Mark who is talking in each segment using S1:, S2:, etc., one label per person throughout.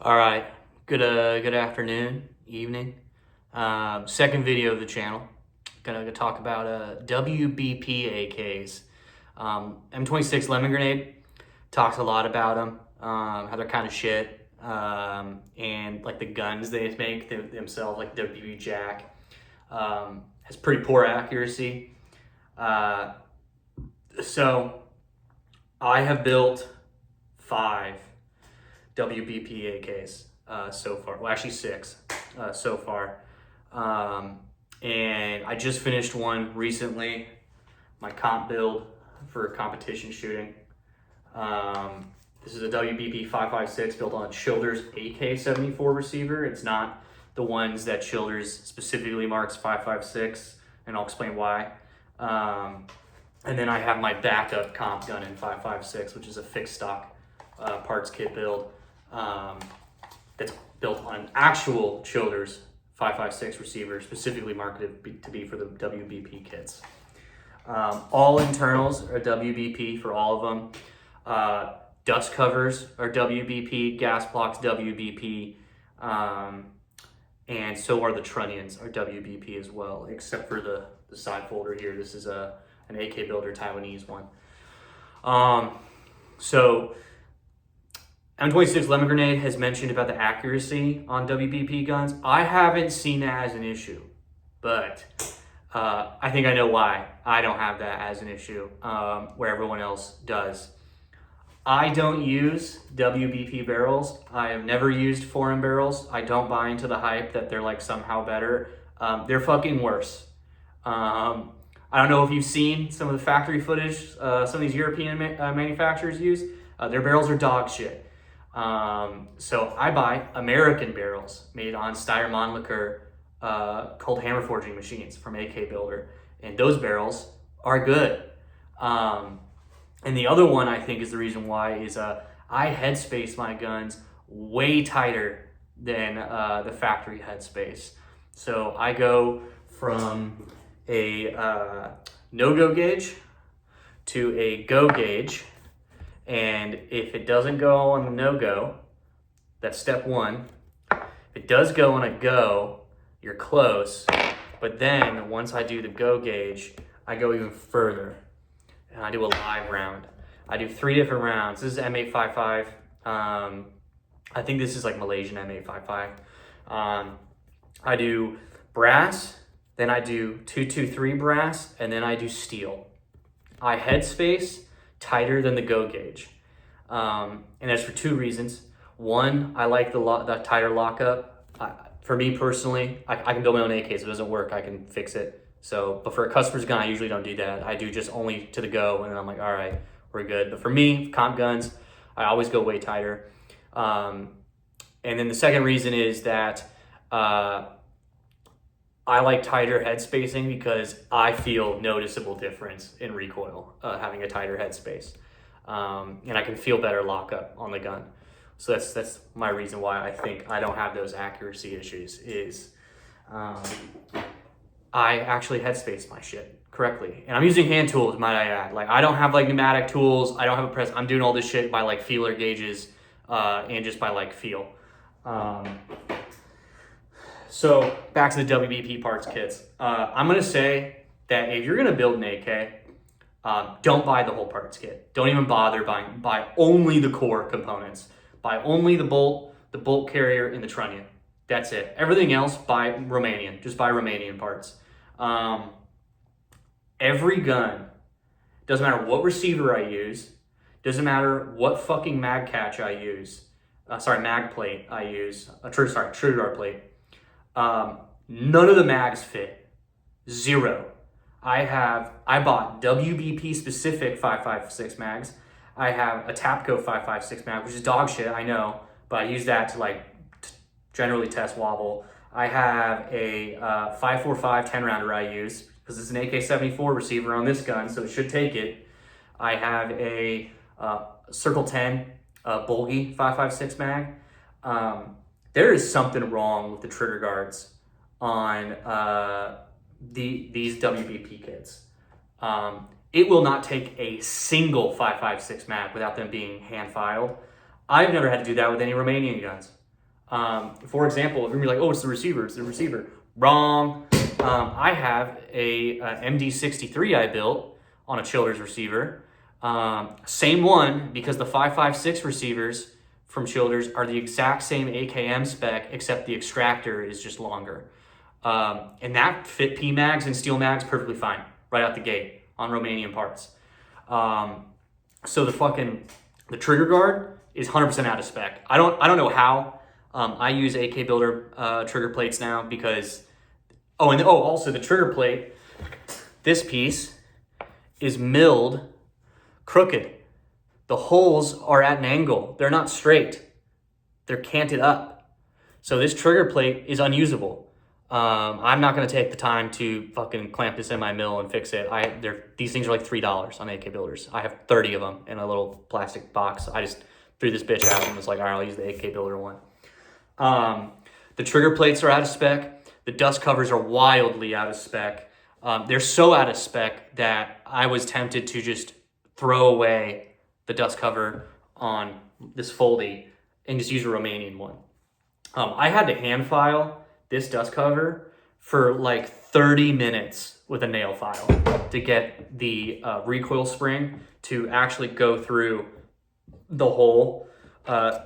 S1: All right, good afternoon, evening. Second video of the channel. Gonna talk about WBP AKs. M26 Lemon Grenade talks a lot about them, how they're kind of shit, and like the guns they make themselves, like WBP Jack, has pretty poor accuracy. So I have built 5 WBP AKs so far. Well, actually 6 so far. And I just finished one recently, my comp build for competition shooting. This is a WBP 556 built on Childers AK-74 receiver. It's not the ones that Childers specifically marks 556, and I'll explain why. And then I have my backup comp gun in 556, which is a fixed stock parts kit build. That's built on an actual Childers 556 receiver, specifically marketed to be for the WBP kits. All internals are WBP for all of them. Dust covers are WBP, gas blocks WBP, and so are the trunnions are WBP as well, except for the side folder here. This is an AK Builder Taiwanese one. So M26 Lemon Grenade has mentioned about the accuracy on WBP guns. I haven't seen that as an issue, but I think I know why I don't have that as an issue, where everyone else does. I don't use WBP barrels. I have never used foreign barrels. I don't buy into the hype that they're like somehow better. They're fucking worse. I don't know if you've seen some of the factory footage some of these European manufacturers use. Their barrels are dog shit. So I buy American barrels made on Steyr liquor, called hammer forging machines from AK Builder, and those barrels are good. And the other one I think is the reason why is I headspace my guns way tighter than the factory headspace. So I go from a no-go gauge to a go gauge. And if it doesn't go on the no-go, that's step 1. If it does go on a go, you're close. But then once I do the go gauge, I go even further. And I do a live round. I do 3 different rounds. This is M855. I think this is like Malaysian M855. I do brass, then I do 223 brass, and then I do steel. I headspace tighter than the go gauge, and that's for 2 reasons. One, I like the tighter lockup. For me personally, I can build my own AK, so if it doesn't work, I can fix it. So, but for a customer's gun, I usually don't do that. I do just only to the go, and then I'm like, all right, we're good. But for me, comp guns, I always go way tighter. And then the second reason is that I like tighter head spacing because I feel noticeable difference in recoil having a tighter head space. And I can feel better lockup on the gun. So that's my reason why I think I don't have those accuracy issues is I actually headspace my shit correctly. And I'm using hand tools, might I add. Like I don't have like pneumatic tools. I don't have a press. I'm doing all this shit by like feeler gauges and just by like feel. So back to the WBP parts kits. I'm gonna say that if you're gonna build an AK, don't buy the whole parts kit. Don't even bother buying. Buy only the core components. Buy only the bolt carrier, and the trunnion. That's it. Everything else, buy Romanian. Just buy Romanian parts. Every gun, doesn't matter what receiver I use, doesn't matter what fucking mag catch I use. Mag plate I use. Trigger guard plate. None of the mags fit. 0. I bought WBP specific 556 mags. I have a Tapco 556 mag, which is dog shit, I know, but I use that to like generally test wobble. I have a 545 10 rounder I use because it's an AK-74 receiver on this gun, so it should take it. I have a Circle 10 Bulgy 556 mag. There is something wrong with the trigger guards on these WBP kits. It will not take a single 556 mag without them being hand filed. I've never had to do that with any Romanian guns. For example, if you're gonna be like, oh, it's the receiver. Wrong. I have a MD63 I built on a Childers receiver. Same one, because the 5.56 receivers from Childers are the exact same AKM spec, except the extractor is just longer. And that fit PMags and steel mags perfectly fine right out the gate on Romanian parts. So the trigger guard is 100% out of spec. I don't know how. I use AK Builder trigger plates now because also the trigger plate, this piece is milled crooked. The holes are at an angle. They're not straight. They're canted up. So this trigger plate is unusable. I'm not going to take the time to fucking clamp this in my mill and fix it. These things are like $3 on AK Builders. I have 30 of them in a little plastic box. I just threw this bitch out and was like, all right, I'll use the AK Builder one. The trigger plates are out of spec. The dust covers are wildly out of spec. They're so out of spec that I was tempted to just throw away the dust cover on this Foldy and just use a Romanian one. I had to hand file this dust cover for like 30 minutes with a nail file to get the recoil spring to actually go through the hole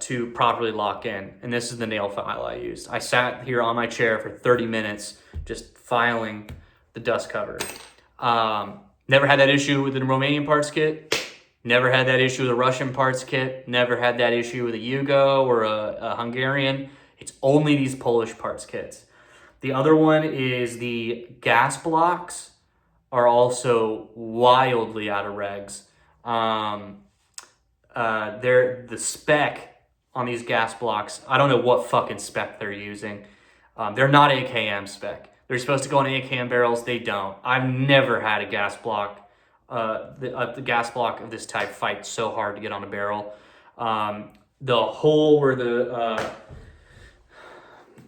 S1: to properly lock in. And this is the nail file I used. I sat here on my chair for 30 minutes just filing the dust cover. Never had that issue with the Romanian parts kit. Never had that issue with a Russian parts kit. Never had that issue with a Yugo or a Hungarian. It's only these Polish parts kits. The other one is the gas blocks are also wildly out of regs. The spec on these gas blocks, I don't know what fucking spec they're using. They're not AKM spec. They're supposed to go on AKM barrels. They don't. I've never had a gas block, the gas block of this type fight so hard to get on a barrel. The hole where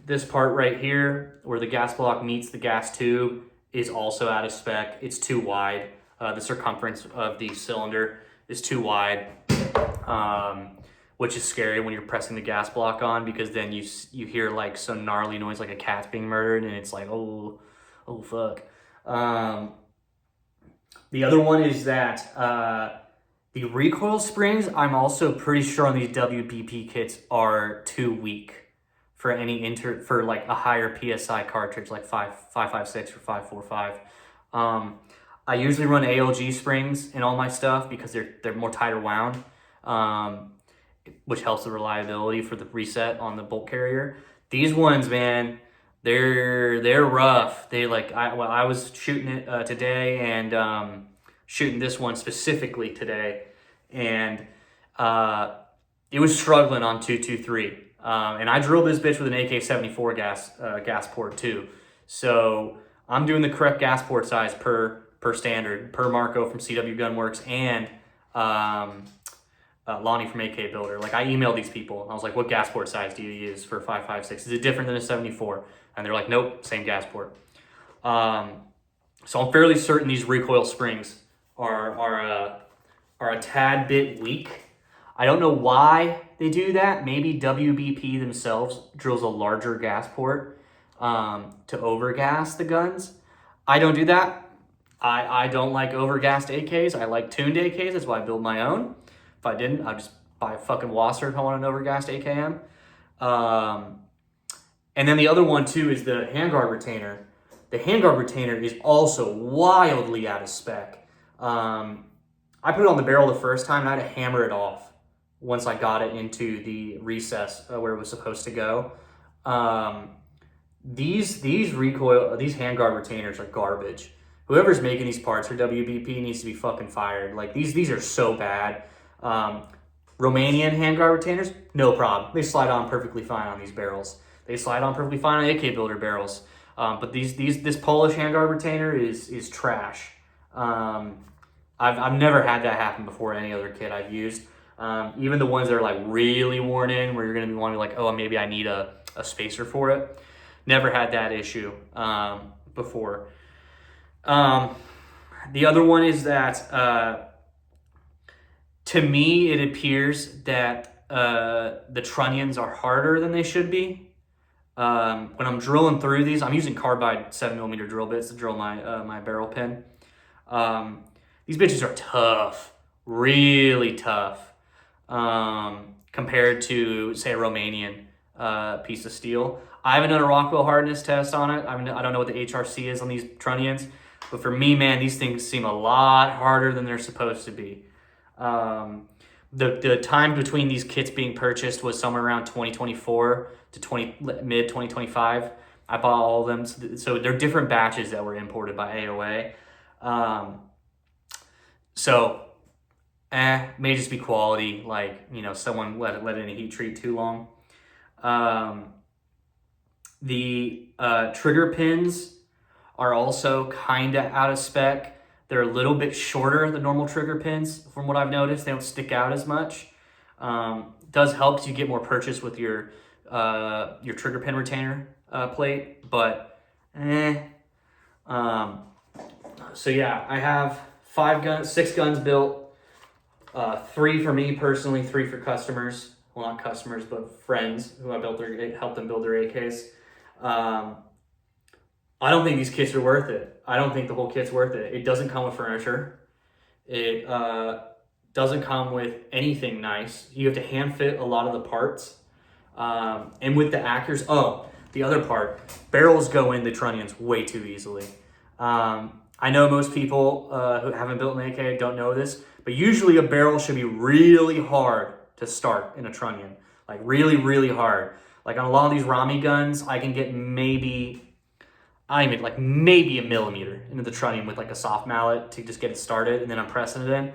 S1: this part right here, where the gas block meets the gas tube, is also out of spec. It's too wide. The circumference of the cylinder is too wide, which is scary when you're pressing the gas block on, because then you hear like some gnarly noise like a cat's being murdered, and it's like, oh fuck. The other one is that the recoil springs, I'm also pretty sure on these WBP kits, are too weak for for like a higher PSI cartridge, like 5.56 or 5.45. I usually run ALG springs in all my stuff because they're more tighter wound, which helps the reliability for the reset on the bolt carrier. These ones, man, they're rough. I was shooting it today, and shooting this one specifically today, and it was struggling on 223. And I drilled this bitch with an AK-74 gas port too. So I'm doing the correct gas port size per standard, per Marco from CW Gunworks, and Lonnie from AK Builder. Like, I emailed these people, and I was like, what gas port size do you use for 5.56? Is it different than a 74? And they're like, nope, same gas port. So I'm fairly certain these recoil springs are a tad bit weak. I don't know why they do that. Maybe WBP themselves drills a larger gas port to overgas the guns. I don't do that. I don't like overgassed AKs. I like tuned AKs. That's why I build my own. If I didn't, I'd just buy a fucking Wasser if I want an overgassed AKM. And then the other one too is the handguard retainer. The handguard retainer is also wildly out of spec. I put it on the barrel the first time, and I had to hammer it off once I got it into the recess where it was supposed to go. These handguard retainers are garbage. Whoever's making these parts for WBP needs to be fucking fired. Like, these are so bad. Romanian handguard retainers, no problem. They slide on perfectly fine on these barrels. They slide on perfectly fine on AK Builder barrels. But this Polish handguard retainer is trash. I've never had that happen before any other kit I've used. Even the ones that are like really worn in, where you're going to be wanting like, oh, maybe I need a spacer for it. Never had that issue before. The other one is that to me, it appears that the trunnions are harder than they should be. When I'm drilling through these, I'm using carbide 7mm drill bits to drill my barrel pin. These bitches are tough, really tough, compared to, say, a Romanian piece of steel. I haven't done a Rockwell hardness test on it. I don't know what the HRC is on these trunnions, but for me, man, these things seem a lot harder than they're supposed to be. The time between these kits being purchased was somewhere around 2024 to mid 2025. I bought all of them, so they're different batches that were imported by AOA. May just be quality, like, you know, someone let it in a heat treat too long. The trigger pins are also kind of out of spec. They're a little bit shorter than normal trigger pins, from what I've noticed. They don't stick out as much. Does help because you get more purchase with your trigger pin retainer plate, but so yeah, I have 6 guns built. 3 for me personally, 3 for customers. Well, not customers, but friends who I helped them build their AKs. I don't think these kits are worth it. I don't think the whole kit's worth it. It doesn't come with furniture. It doesn't come with anything nice. You have to hand fit a lot of the parts. And with the accuracy, the other part, barrels go in the trunnions way too easily. I know most people who haven't built an AK don't know this, but usually a barrel should be really hard to start in a trunnion. Like really, really hard. Like on a lot of these Rami guns, I can get maybe a millimeter into the trunnion with like a soft mallet to just get it started, and then I'm pressing it in.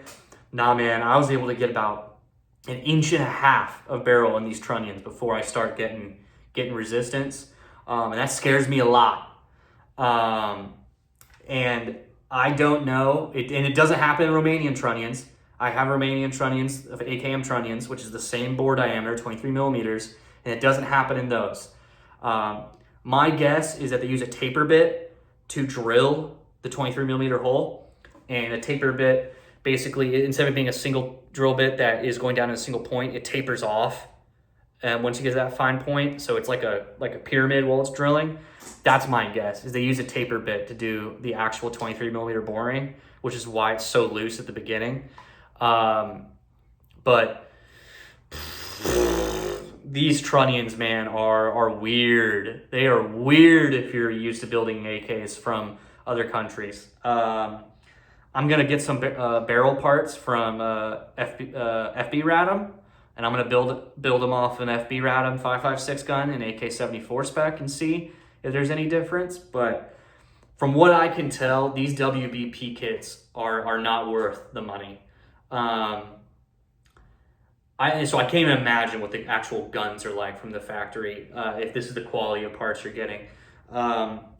S1: Nah, man, I was able to get about 1.5 inches of barrel in these trunnions before I start getting resistance. And that scares me a lot. And I don't know, and it doesn't happen in Romanian trunnions. I have Romanian trunnions, of AKM trunnions, which is the same bore diameter, 23 millimeters, and it doesn't happen in those. My guess is that they use a taper bit to drill the 23 millimeter hole, and a taper bit, basically, instead of being a single drill bit that is going down in a single point, it tapers off. And once you get to that fine point, so it's like a pyramid while it's drilling. That's my guess, is they use a taper bit to do the actual 23 millimeter boring, which is why it's so loose at the beginning. But these trunnions, man, are weird. They are weird if you're used to building AKs from other countries. I'm gonna get some barrel parts from FB Radom, and I'm gonna build them off an FB Radom 5.56 gun and AK-74 spec and see if there's any difference. But from what I can tell, these WBP kits are not worth the money. So I can't even imagine what the actual guns are like from the factory, if this is the quality of parts you're getting.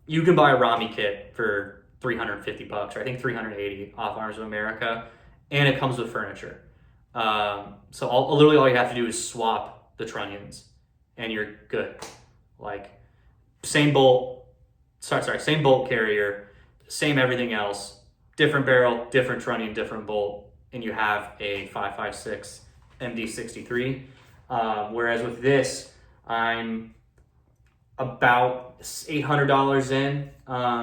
S1: You can buy a Rami kit for $350, or I think $380 off Arms of America, and it comes with furniture. So literally all you have to do is swap the trunnions, and you're good. Like, same bolt carrier, same everything else, different barrel, different trunnion, different bolt, and you have a 5.56 MD63. Whereas with this, I'm about $800 in,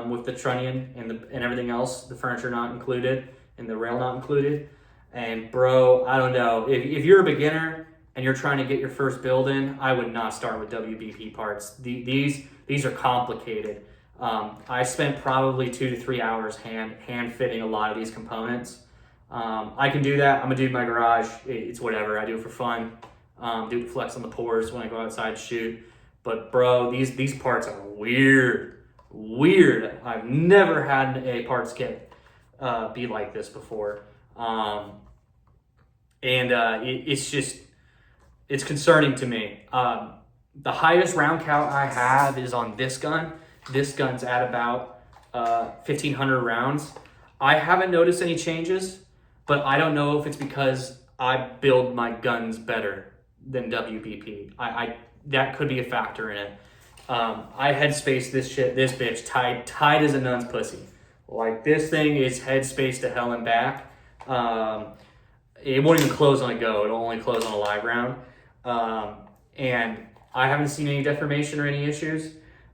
S1: with the trunnion and everything else, the furniture not included and the rail not included. And bro, I don't know, if you're a beginner and you're trying to get your first build in, I would not start with WBP parts. These are complicated. I spent probably 2 to 3 hours hand fitting a lot of these components. I can do that. I'm a dude in my garage. It's whatever. I do it for fun. Do it flex on the pores when I go outside to shoot. But bro, these parts are weird. I've never had a parts kit be like this before. It's concerning to me. The highest round count I have is on this gun. This gun's at about 1,500 rounds. I haven't noticed any changes, but I don't know if it's because I build my guns better than WBP. That could be a factor in it. I headspace this bitch tight as a nun's pussy. Like, this thing is headspace to hell and back. It won't even close on a go. It'll only close on a live round. And I haven't seen any deformation or any issues.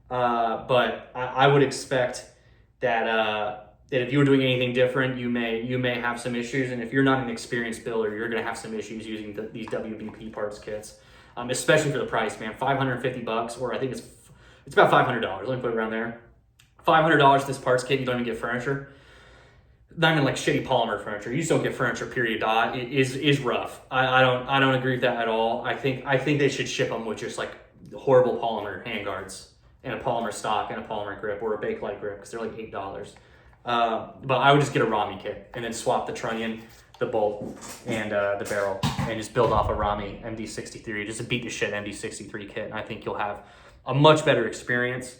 S1: But I would expect that that if you were doing anything different, you may have some issues. And if you're not an experienced builder, you're going to have some issues using these WBP parts kits, especially for the price, man. $550, or I think it's about $500. Let me put it around there. $500 this parts kit. You don't even get furniture. Not even like shitty polymer furniture. You just don't get furniture. Period. Dot. It is rough. I don't agree with that at all. I think they should ship them with just like horrible polymer handguards and a polymer stock and a polymer grip or a Bakelite grip, because they're like $8. But I would just get a Rami kit and then swap the trunnion, the bolt, and the barrel, and just build off a Rami MD63, just a beat the shit MD63 kit. And I think you'll have a much better experience.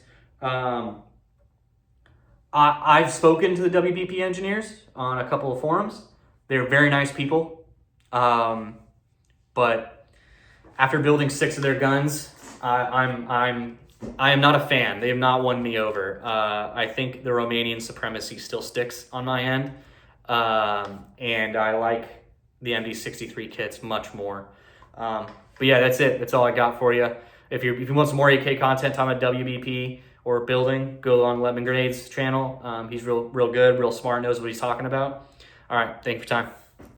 S1: I've spoken to the WBP engineers on a couple of forums. They're very nice people. But after building 6 of their guns, I am not a fan. They have not won me over. I think the Romanian supremacy still sticks on my end. And I like the MD63 kits much more. But yeah, that's it. That's all I got for you. If you want some more AK content talking about WBP or building, go on Lemon Grenade's channel. He's real good, real smart, knows what he's talking about. All right, thank you for your time.